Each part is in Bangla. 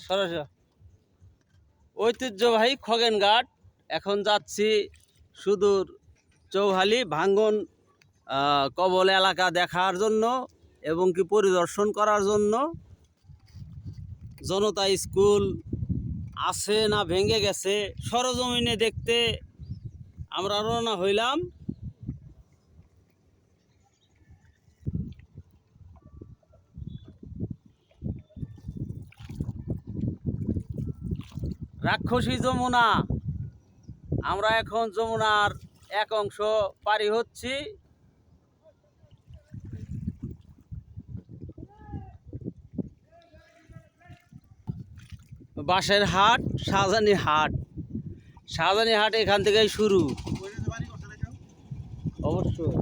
সরাসরি ঐতিহ্যবাহী খগেনঘাট। এখন যাচ্ছি সুদূর চৌহালি ভাঙ্গন কবল এলাকা দেখার জন্য এবং কি পরিদর্শন করার জন্য। জনতা স্কুল আছে না ভেঙে গেছে সরজমিনে দেখতে আমরা রওনা হইলাম। রাক্ষসী যমুনা, আমরা এখন যমুনার এক অংশ পারি হচ্ছি। বাঁশের হাট, শাহজানি হাট। শাহজানি হাট এখান থেকেই শুরু অবশ্যই।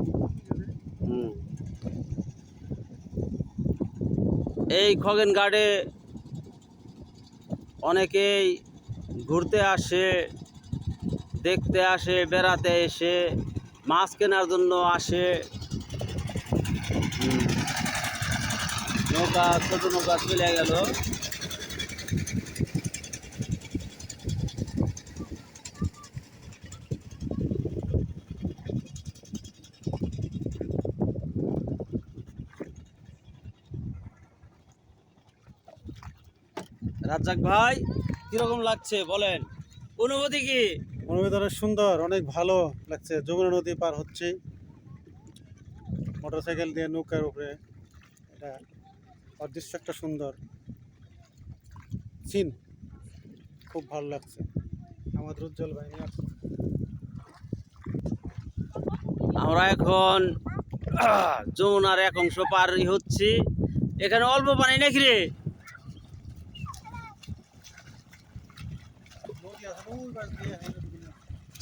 এই খগেনঘাটে অনেকেই ঘুরতে আসে, দেখতে আসে, বেড়াতে এসে মাছ কেনার জন্য আসে। নৌকা, ছোট নৌকা চলে গেল। রাজ্জাক ভাই, কিরকম লাগছে বলেন, অনুভূতি কি? অনুভূতি অনেক সুন্দর, অনেক ভালো লাগছে। যমুনা নদী পার হচ্ছে মোটরসাইকেল দিয়ে, নৌকার উপরে। এটা অদৃশ্য একটা সুন্দর সিন, খুব ভালো লাগছে। আমাদের উজ্জ্বল বাহিনী আছে। আমরা এখন যমুনার এক অংশ পার হচ্ছি। এখানে অল্প পানি নাকি রে?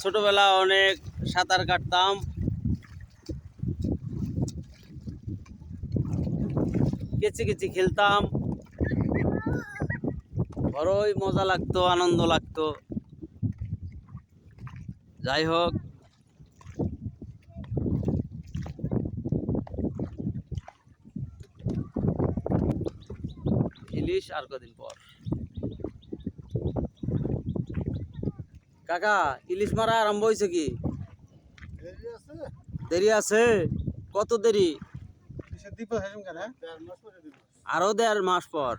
ছোটবেলা অনেক সাঁতার কাটতাম, কেচি কেচি খেলতাম, বড়ই মজা লাগতো, আনন্দ লাগতো। যাই হোক, ইলিশ আর কদিন পর। কাকা, ইলিশ মারা আরম্ভ হয়েছে কি? দেরি আছে? কত দেরি? আরো 1.5 মাস পর,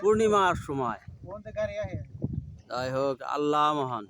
পূর্ণিমার সময়। যাই হোক, আল্লাহ মহান।